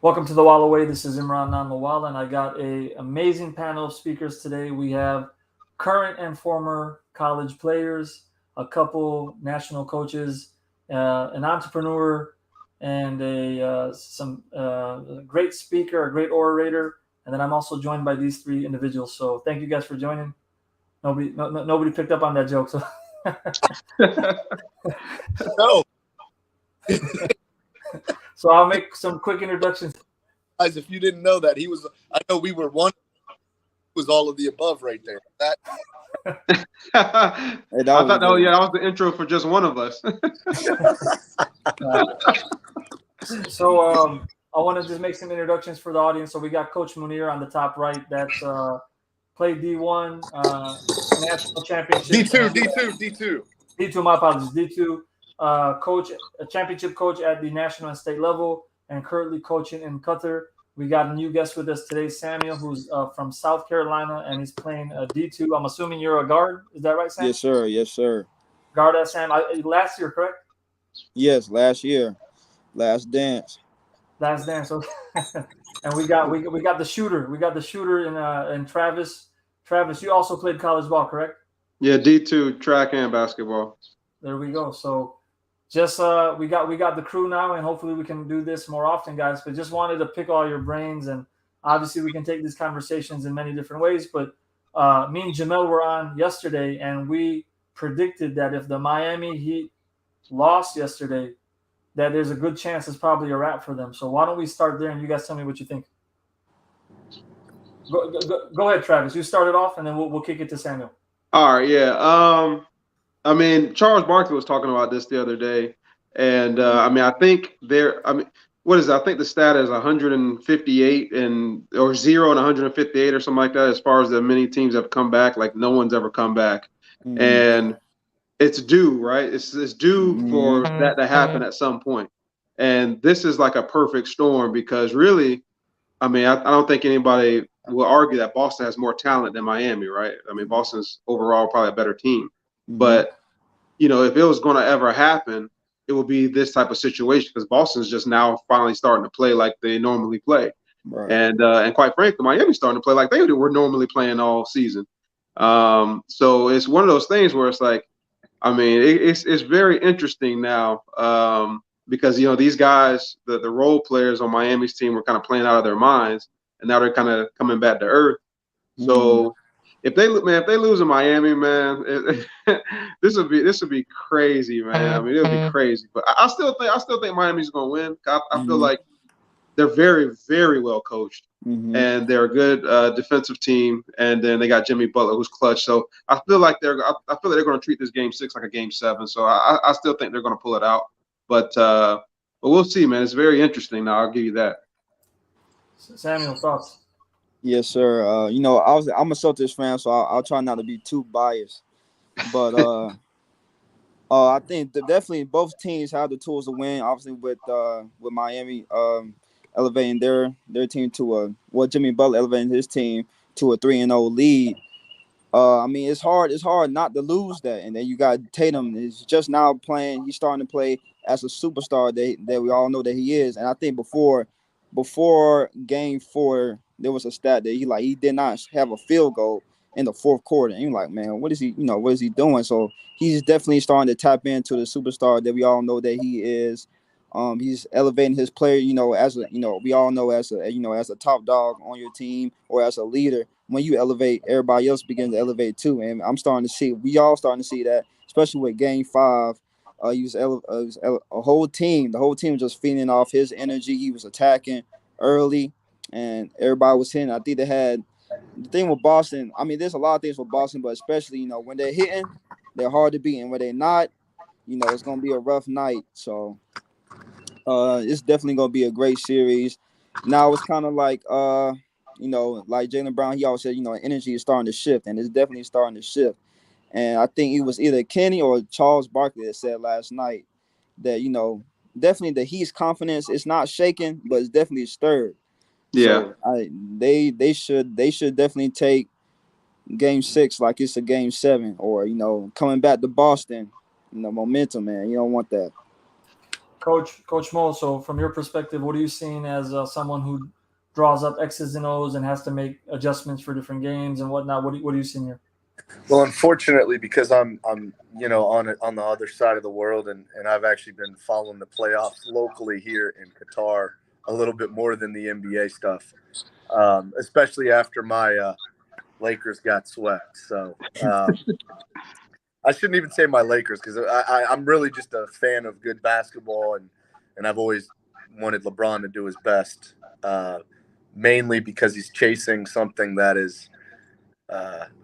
Welcome to the Walla Way. This is Imran Nanlawala, and I got a amazing panel of speakers today. We have current and former college players, a couple national coaches, an entrepreneur, and a some great speaker, a great orator, and then I'm also joined by these three individuals. So thank you guys for joining. Nobody picked up on that joke. So No, so I'll make some quick introductions. guys, if you didn't know that, he was. I know we were one. Was all of the above right there. That I Hey, that was a thought, good oh yeah, one. that was the intro for just one of us. So I want to just make some introductions for the audience. So we got Coach Munir on the top right. That's played D1, national D championships, two, and D2, D2. D2. My apologies, D2 coach, a championship coach at the national and state level, and currently coaching in Qatar. We got a new guest with us today, Samuel, who's from South Carolina, and he's playing D2. I'm assuming you're a guard. Is that right, Sam? Yes, sir. Yes, sir. Guard at Sam. Last year, correct? Yes, last year, last dance. Last dance. So, and we got the shooter. We got the shooter in Travis. Travis, you also played college ball, correct? Yeah, D2 track and basketball. There we go. So just we got the crew now, and hopefully we can do this more often, guys. But just wanted to pick all your brains, and obviously we can take these conversations in many different ways. But me and Jamel were on yesterday, and we predicted that if the Miami Heat lost yesterday, that there's a good chance it's probably a wrap for them. So why don't we start there, and you guys tell me what you think. Go ahead, Travis. You start it off, and then we'll kick it to Samuel. All right, yeah. I mean, Charles Barkley was talking about this the other day, and I mean, I think there. I mean, what is it? I think the stat is 158 and or 0 and 158 or something like that. As far as the many teams have come back, like no one's ever come back, Mm-hmm. and it's due, right? It's due Mm-hmm. for that to happen at some point, and this is like a perfect storm because really, I mean, I don't think anybody will argue that Boston has more talent than Miami, right? I mean, Boston's overall probably a better team. Mm-hmm. But, if it was going to ever happen, it would be this type of situation because Boston's just now finally starting to play like they normally play. Right. And quite frankly, Miami's starting to play like they were normally playing all season. So it's one of those things where it's like, I mean, it's very interesting now because these guys, the role players on Miami's team, were kind of playing out of their minds, and now they're kind of coming back to earth. Mm-hmm. So if they lose in Miami, man, this would be crazy, man. I mean, it would be crazy. But I still think Miami's gonna win. I feel Mm-hmm. like they're very very well coached Mm-hmm. and they're a good defensive team. And then they got Jimmy Butler, who's clutch. So I feel like they're going to treat this game 6 like a game 7. So I still think they're going to pull it out. But we'll see, man. It's very interesting. Now I'll give you that. Samuel, thoughts? Yes, sir. I'm a Celtics fan, so I'll try not to be too biased. But I think definitely both teams have the tools to win. Obviously, with Miami elevating their team to a Jimmy Butler elevating his team to a 3-0 lead. I mean, it's hard. It's hard not to lose that. And then you got Tatum. Is just now playing. He's starting to play as a superstar that we all know that he is. And I think before Game 4, there was a stat that he did not have a field goal in the fourth quarter. And you're like, man, what is he? What is he doing? So he's definitely starting to tap into the superstar that we all know that he is. He's elevating his player, as a, we all know as a top dog on your team or as a leader. When you elevate, everybody else begins to elevate too. And we all starting to see that, especially with Game 5. A whole team. The whole team was just feeding off his energy. He was attacking early, and everybody was hitting. I think they had the thing with Boston. I mean, there's a lot of things with Boston, but especially when they're hitting, they're hard to beat, and when they're not, it's gonna be a rough night. So it's definitely gonna be a great series. Now it's kind of like like Jalen Brown. He always said energy is starting to shift, and it's definitely starting to shift. And I think it was either Kenny or Charles Barkley that said last night that definitely the Heat's confidence is not shaken, but it's definitely stirred. Yeah. So they should definitely take Game 6 like it's a Game 7, or coming back to Boston. Momentum, man. You don't want that. Coach Mo. So from your perspective, what are you seeing as someone who draws up X's and O's and has to make adjustments for different games and whatnot? What are you seeing here? Well, unfortunately, because I'm on the other side of the world, and I've actually been following the playoffs locally here in Qatar a little bit more than the NBA stuff, especially after my Lakers got swept. So I shouldn't even say my Lakers, because I'm really just a fan of good basketball, and I've always wanted LeBron to do his best, mainly because he's chasing something that is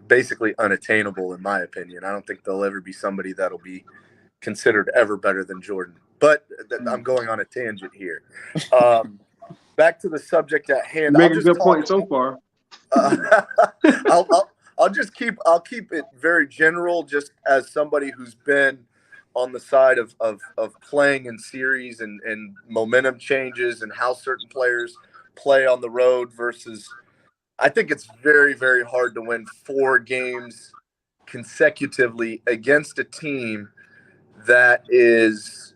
basically unattainable, in my opinion. I don't think there'll ever be somebody that'll be considered ever better than Jordan. But I'm going on a tangent here. Back to the subject at hand. You make a good point so far. I'll keep it very general, just as somebody who's been on the side of playing in series and momentum changes and how certain players play on the road versus. I think it's very, very hard to win 4 games consecutively against a team that is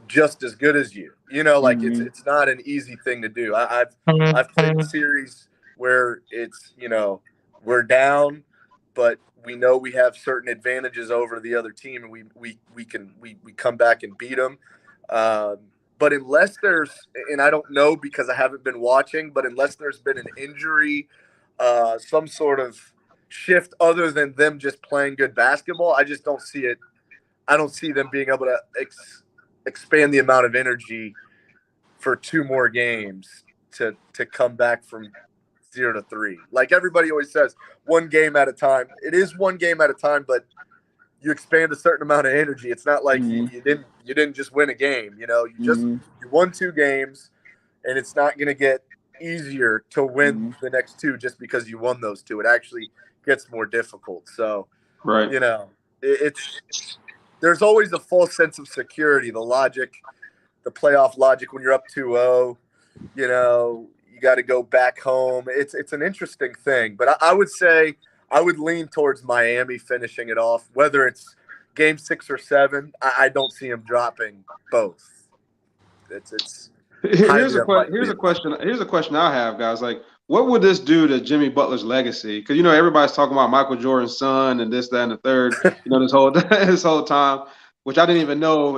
just as good as you. It's not an easy thing to do. I've played series where it's, we're down, but we know we have certain advantages over the other team, and we come back and beat them. But unless there's, and I don't know because I haven't been watching, but unless there's been an injury, some sort of shift other than them just playing good basketball, I just don't see it. I don't see them being able to expand the amount of energy for 2 more games to come back from 0-3. Like everybody always says, 1 game at a time. It is 1 game at a time, but you expand a certain amount of energy. It's not like you didn't just win a game. You won 2 games, and it's not going to get easier to win the next 2 just because you won those 2. It actually gets more difficult. So, right. There's always a false sense of security. The logic, the playoff logic, when you're up 2-0, you got to go back home. It's an interesting thing, but I would say I would lean towards Miami finishing it off, whether it's game 6 or 7. I don't see him dropping both. Here's a question I have, guys. Like, what would this do to Jimmy Butler's legacy? Because everybody's talking about Michael Jordan's son and this, that, and the third. This whole time, which I didn't even know.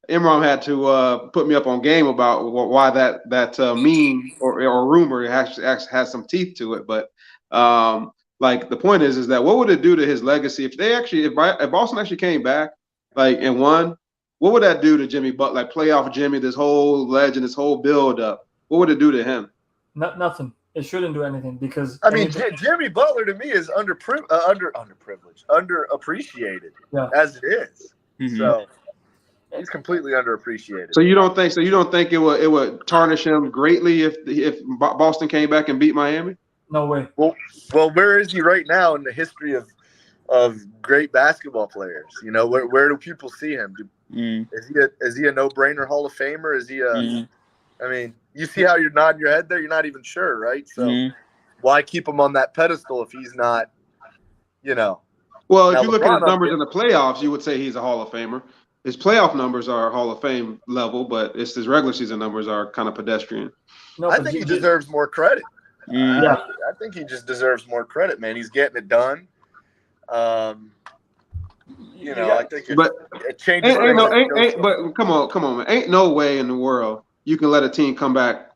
Imran had to put me up on game about why that meme or rumor actually has some teeth to it. But like the point is that what would it do to his legacy if Boston actually came back and won? What would that do to Jimmy Butler? Like playoff Jimmy, this whole legend, this whole build up. What would it do to him? Nothing. It shouldn't do anything because Jimmy Butler to me is underappreciated as it is. Mm-hmm. So he's completely underappreciated. So you don't think it would tarnish him greatly if Boston came back and beat Miami? No way. Well, where is he right now in the history of great basketball players? Where do people see him? Is he a no-brainer Hall of Famer? Is he a? I mean, you see how you're nodding your head there. You're not even sure, right? So why keep him on that pedestal if he's not? Well, if you look at his numbers in the playoffs, you would say he's a Hall of Famer. His playoff numbers are Hall of Fame level, but his regular season numbers are kind of pedestrian. No, I think he deserves more credit. I think he just deserves more credit, man. He's getting it done. I think it changes. But come on, man. Ain't no way in the world you can let a team come back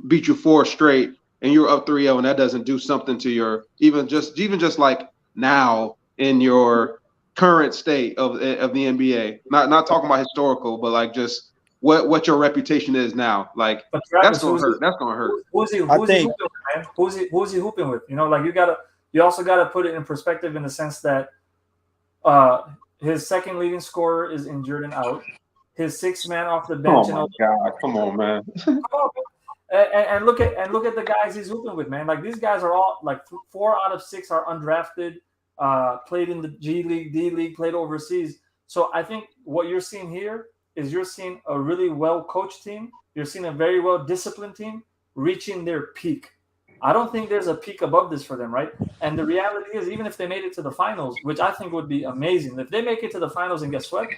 beat you 4 straight, and you're up 3-0, and that doesn't do something to your even just like now in your current state of the NBA. Not talking about historical, but like just what your reputation is now. Like that's gonna hurt. That's gonna hurt. Who's he hooping with, man? Who's he hooping with? You also gotta put it in perspective in the sense that his second leading scorer is injured and out. His 6th man off the bench. Oh my God! Come on, man. And look at the guys he's hooping with, man. Like these guys are all like 4 out of 6 are undrafted. Played in the G League, D League, played overseas. So I think what you're seeing here is you're seeing a really well-coached team. You're seeing a very well-disciplined team reaching their peak. I don't think there's a peak above this for them, right? And the reality is, even if they made it to the finals, which I think would be amazing, if they make it to the finals and get swept,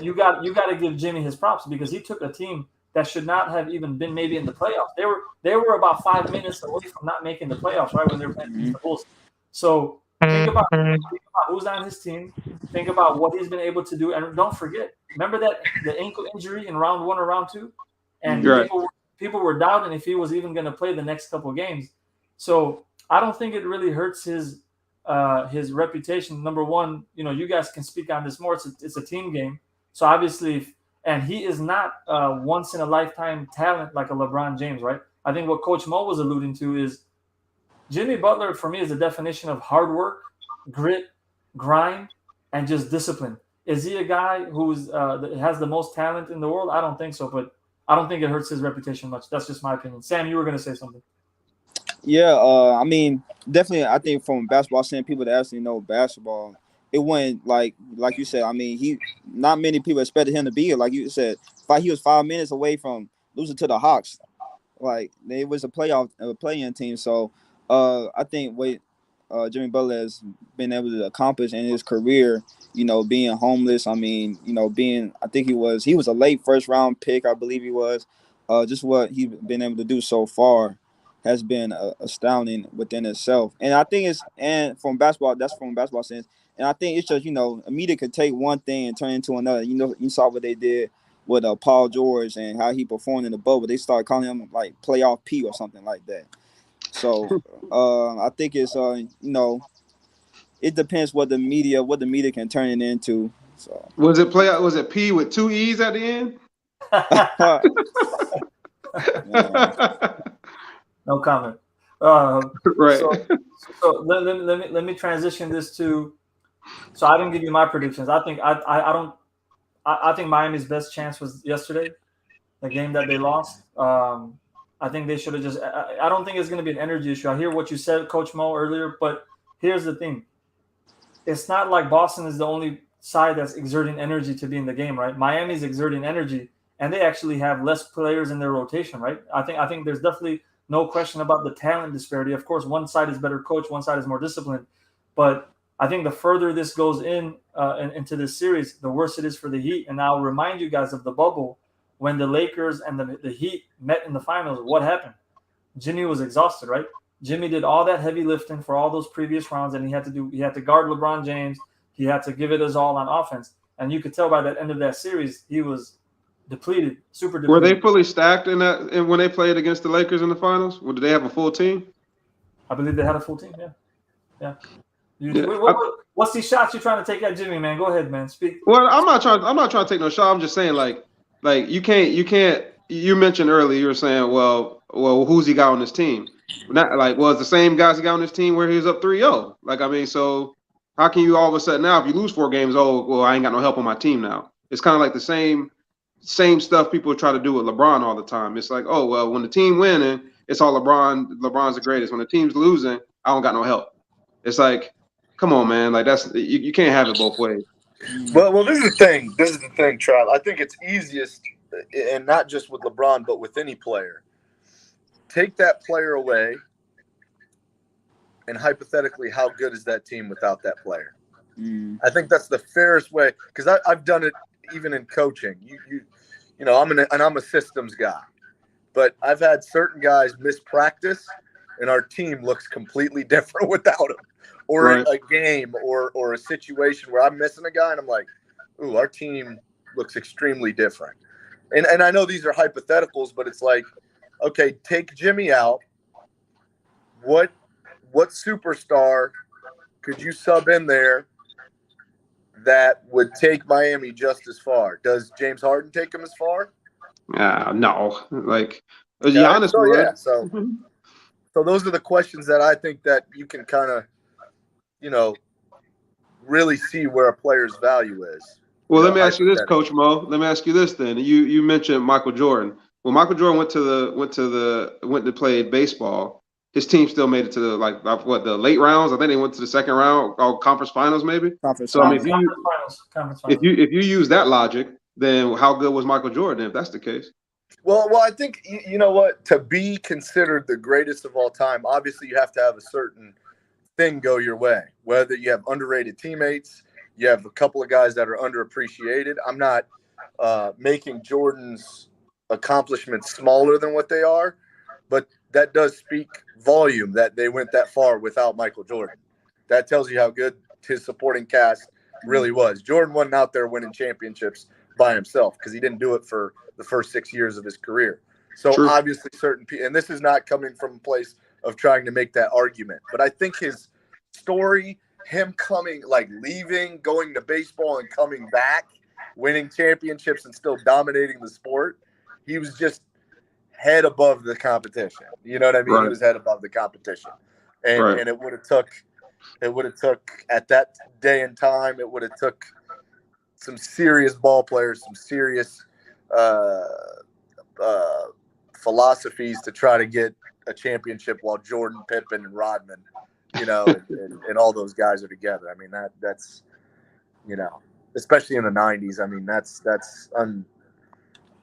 you got to give Jimmy his props because he took a team that should not have even been maybe in the playoffs. They were about 5 minutes away from not making the playoffs, right, when they were playing against the Bulls. So think about who's on his team. Think about what he's been able to do, and don't forget. Remember that the ankle injury in round 1 or round 2, and right. people were doubting if he was even going to play the next couple of games. So I don't think it really hurts his reputation. Number one, you guys can speak on this more. It's a team game, so obviously, and he is not once in a lifetime talent like a LeBron James, right? I think what Coach Mo was alluding to is Jimmy Butler for me is the definition of hard work, grit, grind, and just discipline. Is he a guy who's that has the most talent in the world? I don't think so, but I don't think it hurts his reputation much. That's just my opinion. Sam, you were going to say something. Yeah, I mean, definitely. I think from basketball, seeing people that actually know basketball, it went like you said. I mean, not many people expected him to be here. Like you said, he was 5 minutes away from losing to the Hawks. Like it was a play-in team. So, I think what Jimmy Butler has been able to accomplish in his career, being homeless. I mean, I think he was a late first round pick, I believe he was. Just what he's been able to do so far has been astounding within itself. And I think from basketball sense. And I think it's just, a media could take one thing and turn it into another. You saw what they did with Paul George and how he performed in the bubble. They started calling him like playoff P or something like that. So I think it's, it depends what the media can turn it into. So Was it P with 2 E's at the end? No comment. Right. So let me transition this to. So I didn't give you my predictions. I think Miami's best chance was yesterday, the game that they lost. I think they should have just. I don't think it's going to be an energy issue. I hear what you said, Coach Mo, earlier, but here's the thing: it's not like Boston is the only side that's exerting energy to be in the game, right? Miami's exerting energy, and they actually have less players in their rotation, right? I think there's definitely no question about the talent disparity. Of course, one side is better coached, one side is more disciplined. But I think the further this goes into this series, the worse it is for the Heat. And I'll remind you guys of the bubble when the Lakers and the Heat met in the finals. What happened? Jimmy was exhausted, right? Jimmy did all that heavy lifting for all those previous rounds, and he had to guard LeBron James. He had to give it his all on offense. And you could tell by the end of that series, he was depleted, super depleted. Were they fully stacked in that? And when they played against the Lakers in the finals, did they have a full team? I believe they had a full team. Yeah. What's these shots you're trying to take at Jimmy, man? Go ahead, man. Speak. Well, I'm not trying to take no shot. I'm just saying, like you can't. You mentioned earlier, you were saying, well, who's he got on his team? Not like, it's the same guys he got on his team where he was up 3-0. Like, I mean, so how can you all of a sudden now, if you lose 4 games, I ain't got no help on my team now? It's kind of like the same stuff people try to do with LeBron all the time. It's like, when the team winning, it's all LeBron. LeBron's the greatest. When the team's losing, I don't got no help. It's like, come on, man. Like you can't have it both ways. Well, this is the thing. Trav. I think it's easiest, and not just with LeBron, but with any player. Take that player away, and hypothetically, how good is that team without that player? I think that's the fairest way, because I've done it even in coaching. I'm a systems guy, but I've had certain guys miss practice, and our team looks completely different without him. Or right. A game or a situation where I'm missing a guy, and I'm like, ooh, our team looks extremely different. And I know these are hypotheticals, but it's like, okay, take Jimmy out. What superstar could you sub in there that would take Miami just as far? Does James Harden take him as far? No. Like, Giannis would. Yeah. So those are the questions that I think that you can kind of, really see where a player's value is. Well, let me ask you this, Coach Mo. Let me ask you this then. You mentioned Michael Jordan. When Michael Jordan went to play baseball, his team still made it to the late rounds. I think they went to the second round, or conference finals maybe. Conference finals. If you use that logic, then how good was Michael Jordan if that's the case? Well, I think you know what, to be considered the greatest of all time, obviously you have to have a certain thing go your way. Whether you have underrated teammates, You have a couple of guys that are underappreciated. I'm not making Jordan's accomplishments smaller than what they are, but that does speak volume that they went that far without Michael Jordan. That tells you how good his supporting cast really was. Jordan wasn't out there winning championships by himself because he didn't do it for the first 6 years of his career. So True. obviously certain people, and this is not coming from a place of trying to make that argument, but I think his story, him coming, like leaving, going to baseball and coming back, winning championships and still dominating the sport, he was just head above the competition. You know what I mean? Right. He was head above the competition. And Right. and it would have took at that day and time, it would have took some serious ball players, some serious philosophies to try to get a championship while Jordan, Pippen, and Rodman, you know, and all those guys are together. I mean, that's, you know, especially in the 90s. I mean, that's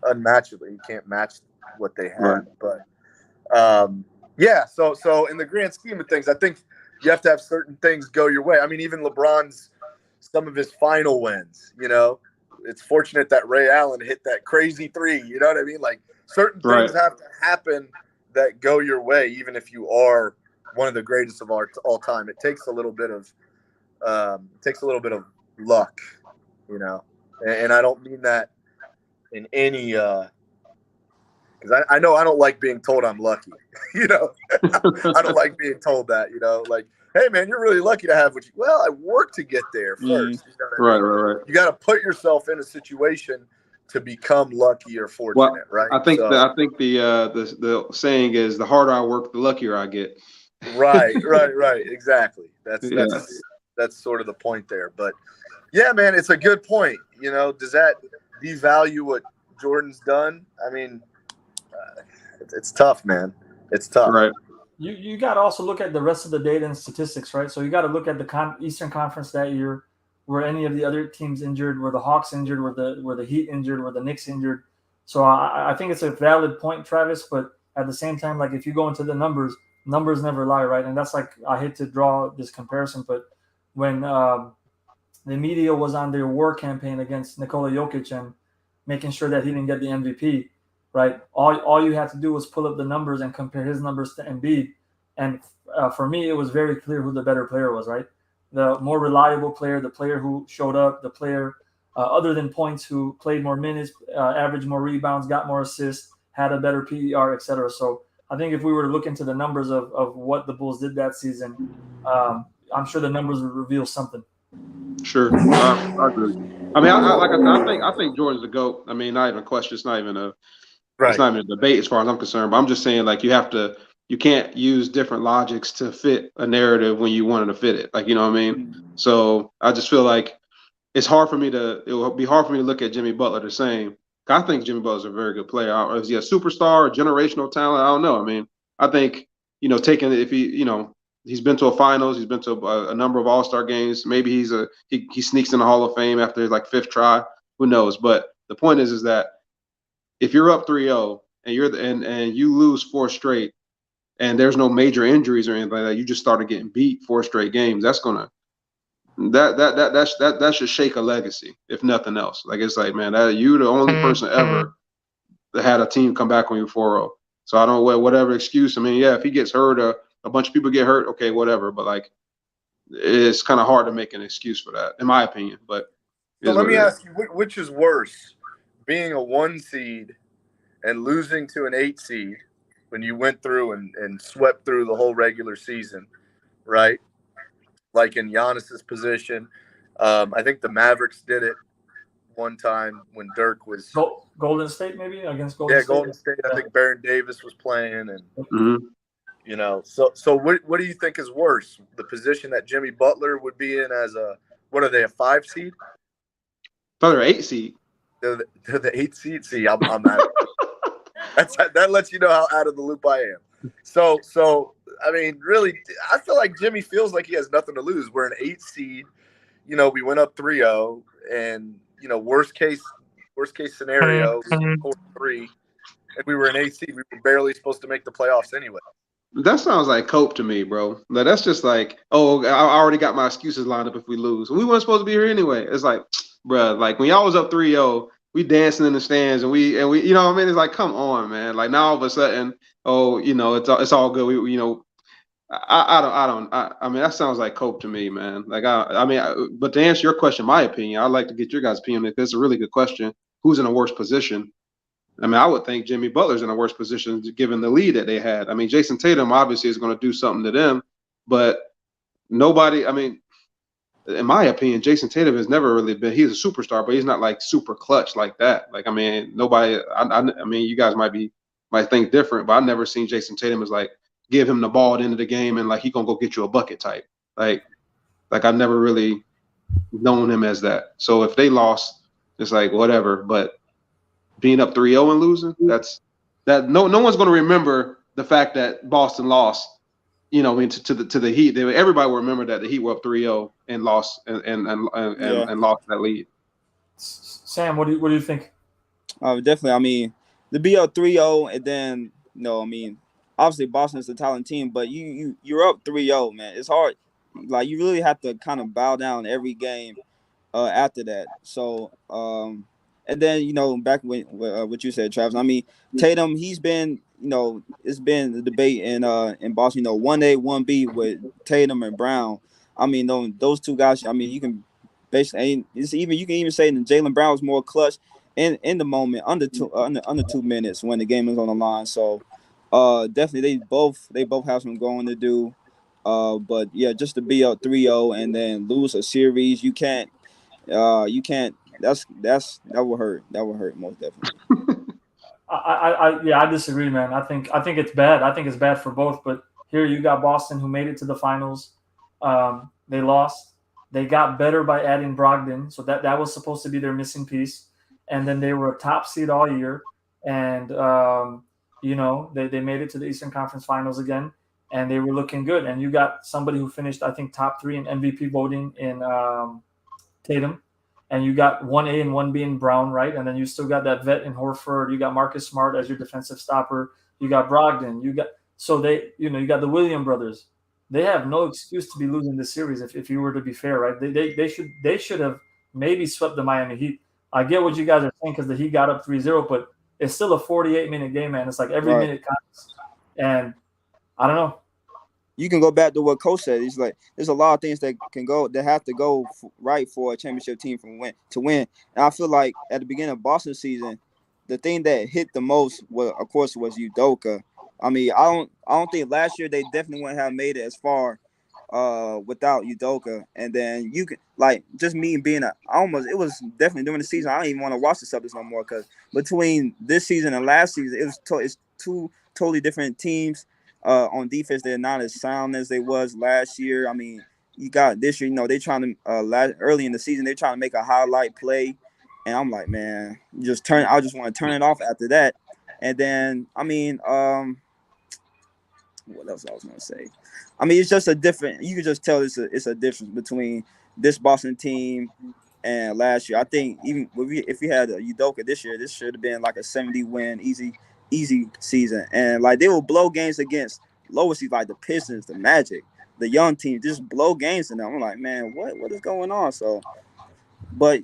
unmatchable. You can't match what they had. Right. But yeah, so in the grand scheme of things, I think you have to have certain things go your way. I mean, even LeBron's, some of his final wins, you know, it's fortunate that Ray Allen hit that crazy three. You know what I mean? Like certain things have to happen that go your way, even if you are one of the greatest of all time. It takes a little bit of luck, you know, and I don't mean that in any because I know I don't like being told I'm lucky. You know, I don't like being told that. You know, like, hey man, you're really lucky to have what you. Well, I worked to get there first. You know what I mean? Right. You got to put yourself in a situation to become lucky or fortunate, right? I think the saying is, the harder I work, the luckier I get. Right. Exactly. That's sort of the point there. But yeah, man, it's a good point. You know, does that devalue what Jordan's done? I mean, it's tough, man. It's tough. Right. You got to also look at the rest of the data and statistics, right? So you got to look at the Eastern Conference that year. Were any of the other teams injured? Were the Hawks injured? Were the Heat injured? Were the Knicks injured? So I think it's a valid point, Travis. But at the same time, like if you go into the numbers never lie, right? And that's like, I hate to draw this comparison, but when the media was on their war campaign against Nikola Jokic and making sure that he didn't get the MVP, right? All you had to do was pull up the numbers and compare his numbers to Embiid. And for me, it was very clear who the better player was, right? The more reliable player, the player who showed up, the player other than points who played more minutes, averaged more rebounds, got more assists, had a better PER, etc. So I think if we were to look into the numbers of what the Bulls did that season, I'm sure the numbers would reveal something. Sure, I agree. I mean, like I said, I think Jordan's the GOAT. I mean, not even a question. It's not even a debate as far as I'm concerned. But I'm just saying, like, you can't use different logics to fit a narrative when you wanted to fit it. Like, you know what I mean? So I just feel like it will be hard for me to look at Jimmy Butler the same. I think Jimmy Butler's a very good player. Is he a superstar, a generational talent? I don't know. I mean, I think, you know, he's been to a finals, he's been to a number of All-Star games. Maybe he sneaks in the Hall of Fame after his like fifth try. Who knows? But the point is that if you're up 3-0 and you lose 4 straight, and there's no major injuries or anything like that, you just started getting beat 4 straight games. That's gonna that should shake a legacy, if nothing else. Like, it's like, man, you're the only person ever that had a team come back on you 4-0. So I don't know whatever excuse. I mean, yeah, if he gets hurt, a bunch of people get hurt, okay, whatever. But like, it's kind of hard to make an excuse for that, in my opinion. But so let me ask you, which is worse, being a 1 seed and losing to an 8 seed when you went through and swept through the whole regular season, right? Like in Giannis's position. I think the Mavericks did it one time when Dirk was Golden State, maybe against Golden State. Yeah, Golden State. I think Baron Davis was playing, and you know. So what do you think is worse? The position that Jimmy Butler would be in as what are they, a 5 seed? They're 8 seed. They're the 8 seed. See, I'm out. That lets you know how out of the loop I am. So I mean, really, I feel like Jimmy feels like he has nothing to lose. We're an 8 seed. You know, we went up 3-0, and you know, worst case scenario, 4-3, and we were an 8 seed. We were barely supposed to make the playoffs anyway. That sounds like cope to me, bro. Like, that's just like, oh, I already got my excuses lined up if we lose. We weren't supposed to be here anyway. It's like, bro, like when y'all was up 3-0, we dancing in the stands and we, you know what I mean? It's like, come on, man. Like now all of a sudden, oh, you know, it's all good. We you know, I mean, that sounds like cope to me, man. Like but to answer your question, my opinion, I'd like to get your guys' opinion because it's a really good question. Who's in a worse position? I mean, I would think Jimmy Butler's in a worse position given the lead that they had. I mean, Jason Tatum obviously is going to do something to them, but nobody, I mean, in my opinion, Jason Tatum has never really been, he's a superstar, but he's not like super clutch like that. Like, I mean, nobody, I mean, you guys might think different, but I've never seen Jason Tatum as like, give him the ball at the end of the game and like, he going to go get you a bucket type. Like I've never really known him as that. So if they lost, it's like, whatever, but being up 3-0 and losing, no one's going to remember the fact that Boston lost, you know, to the Heat. Everybody will remember that the Heat were up 3-0 and lost and lost that lead. Sam, what do you think? Definitely. I mean, to be up 3-0 and then I mean, obviously Boston is a talented team, but you're up 3-0, man. It's hard. Like you really have to kind of bow down every game after that. So and then back when what you said, Travis. I mean, Tatum, he's been it's been the debate in Boston. 1A, 1B with Tatum and Brown. I mean, those two guys. I mean, you can basically you can even say that Jaylen Brown was more clutch in the moment under 2 minutes when the game is on the line. So definitely they both have some going to do. But yeah, just to be up 3-0 and then lose a series, you can't. That will hurt. That will hurt most definitely. I disagree, man. I think it's bad. I think it's bad for both. But here you got Boston who made it to the finals. They lost. They got better by adding Brogdon, so that was supposed to be their missing piece. And then they were a top seed all year, and they made it to the Eastern Conference Finals again, and they were looking good. And you got somebody who finished, I think, top 3 in MVP voting in Tatum. And you got 1A and 1B in Brown, right? And then you still got that vet in Horford. You got Marcus Smart as your defensive stopper. You got Brogdon. You got the Williams brothers. They have no excuse to be losing this series if you were to be fair, right? They should have maybe swept the Miami Heat. I get what you guys are saying because the Heat got up 3-0, but it's still a 48-minute game, man. It's like every minute counts. And I don't know. You can go back to what Coach said. He's like, there's a lot of things that have to go right for a championship team to win. And I feel like at the beginning of Boston season, the thing that hit the most was Udoka. I mean, I don't think last year they definitely wouldn't have made it as far without Udoka. And then you can just me being it was definitely during the season. I don't even want to watch the Celtics no more because between this season and last season, it's two totally different teams. On defense, they're not as sound as they was last year. I mean, you got this year, they trying to early in the season, they're trying to make a highlight play. And I'm like, man, I just want to turn it off after that. And then, I mean, what else I was going to say? I mean, it's just a different, you can just tell it's a difference between this Boston team and last year. I think even if we had a Udoka this year, this should have been like a 70-win, easy season. And they will blow games against lower seeds like the Pistons, the Magic, the young team, just blow games in them. I'm like, man, what is going on? So, but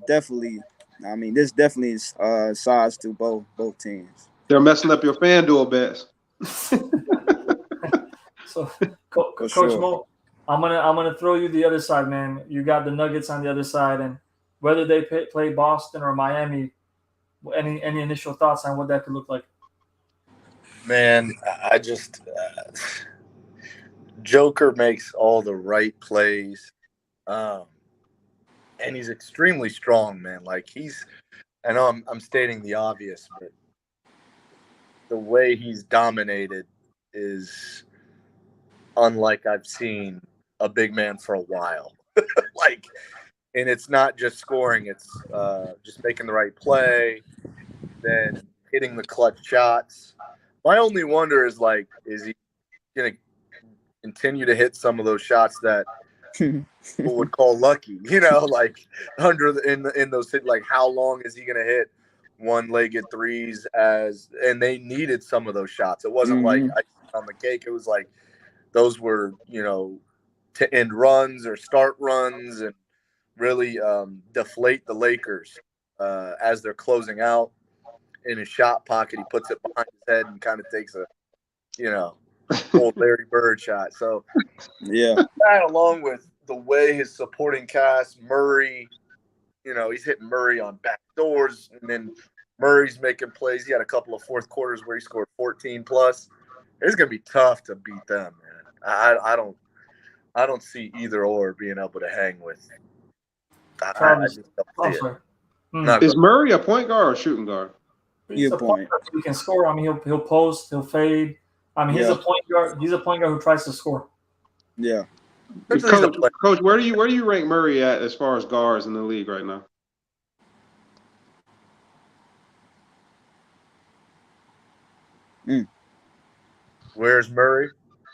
definitely, I mean, this definitely is sides to both teams. They're messing up your FanDuel bets. So, Coach Mo, I'm gonna throw you the other side, man. You got the Nuggets on the other side, and whether they play Boston or Miami. Any initial thoughts on what that could look like? Man, I just Joker makes all the right plays, and he's extremely strong, man. Like I know I'm stating the obvious, but the way he's dominated is unlike I've seen a big man for a while. And it's not just scoring; it's just making the right play, then hitting the clutch shots. My only wonder is is he going to continue to hit some of those shots that people would call lucky? In those how long is he going to hit one-legged threes? And they needed some of those shots. It wasn't on the cake. It was like those were, to end runs or start runs and really deflate the Lakers as they're closing out. In his shot pocket, he puts it behind his head and kind of takes a, old Larry Bird shot. So Yeah. that, along with the way his supporting cast, Murray, he's hitting Murray on back doors, and then Murray's making plays. He had a couple of fourth quarters where he scored 14 plus. It's gonna be tough to beat them, man. I don't see either or being able to hang with. I just don't see it. Not Is really. Murray a point guard or a shooting guard? He's a point guard. He can score. I mean, he'll post, he'll fade. I mean, he's Yeah. a point guard. He's a point guard who tries to score. Yeah. Coach, where do you rank Murray at as far as guards in the league right now? Where's Murray?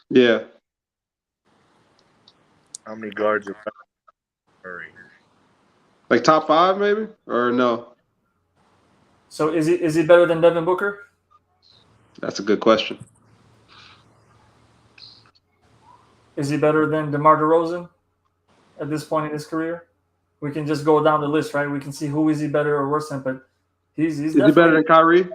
Yeah. How many guards are Murray? Like top 5 maybe? Or no? So is he better than Devin Booker? That's a good question. Is he better than DeMar DeRozan at this point in his career? We can just go down the list, right? We can see who is he better or worse than, but he's Is he better than Kyrie?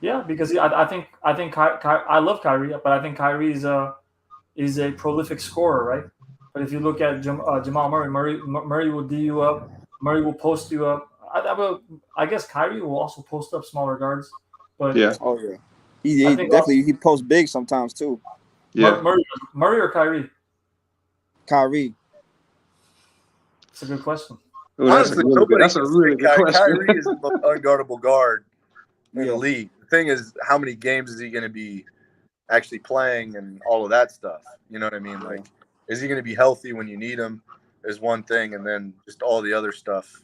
Yeah, because I think I love Kyrie, but I think Kyrie is a prolific scorer, right? But if you look at Jamal Murray will D you up. Murray will post you up. I guess Kyrie will also post up smaller guards. But Yeah. Oh yeah. He definitely he posts big sometimes too. Yeah. Murray or Kyrie? Kyrie. It's a good question. Ooh, that's a Honestly, really good question. Kyrie is the most unguardable guard in Yeah. the league. The thing is, how many games is he going to be actually playing and all of that stuff? You know what I mean? Like, is he going to be healthy when you need him is one thing, and then just all the other stuff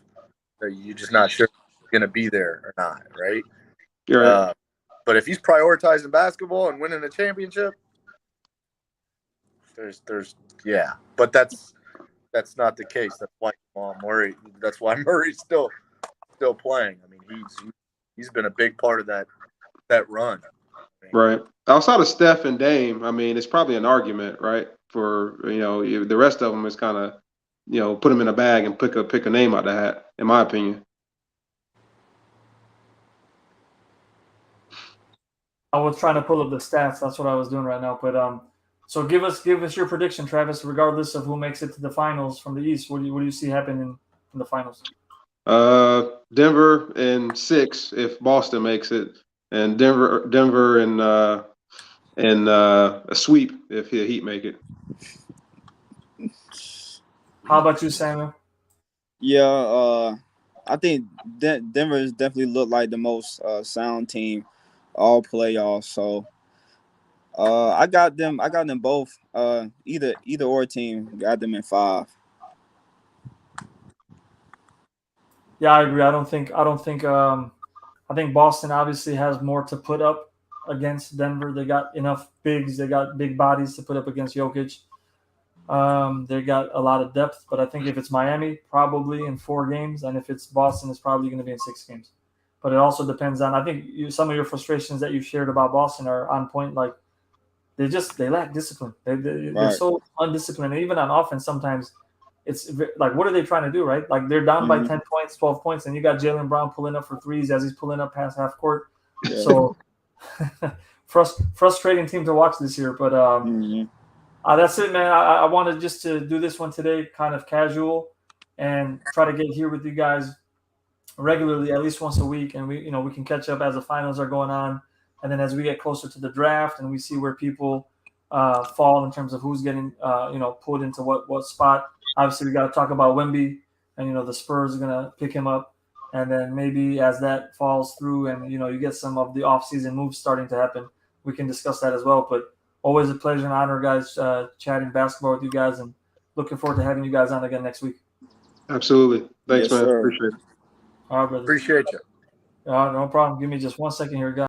that you're just not sure he's going to be there or not, right? You're right. But if he's prioritizing basketball and winning a championship, yeah. But that's not the case. That's why Murray. That's why Murray's still playing. I mean, he's been a big part of that run. Right. Outside of Steph and Dame, I mean, it's probably an argument, right? For the rest of them is kind of, put them in a bag and pick a name out of the hat, in my opinion. I was trying to pull up the stats. That's what I was doing right now. But so give us your prediction, Travis. Regardless of who makes it to the finals from the East, what do you see happening in the finals? Denver in 6 if Boston makes it, and Denver and a sweep if the Heat make it. How about you, Samuel? Yeah, I think Denver has definitely looked like the most sound team all playoffs. So I got them both. Either or team got them in 5. Yeah, I agree. I think Boston obviously has more to put up against Denver. They got enough bigs. They got big bodies to put up against Jokic. They got a lot of depth, but I think if it's Miami, probably in 4 games, and if it's Boston, it's probably going to be in 6 games. But it also depends on. I think some of your frustrations that you shared about Boston are on point. Like they lack discipline. They're so undisciplined. And even on offense, sometimes it's like, what are they trying to do, right? Like they're down by 10 points, 12 points, and you got Jaylen Brown pulling up for threes as he's pulling up past half court. Yeah. So frustrating team to watch this year. But that's it, man. I wanted just to do this one today, kind of casual, and try to get here with you guys regularly, at least once a week, and we can catch up as the finals are going on, and then as we get closer to the draft and we see where people fall in terms of who's getting pulled into what spot. Obviously, we got to talk about Wemby, and the Spurs are gonna pick him up, and then maybe as that falls through, and you get some of the offseason moves starting to happen, we can discuss that as well. But always a pleasure and honor, guys, chatting basketball with you guys, and looking forward to having you guys on again next week. Absolutely. Thanks, Yes, man. sir. Appreciate it. All right, brother. Appreciate you. No problem. Give me just 1 second here, guys.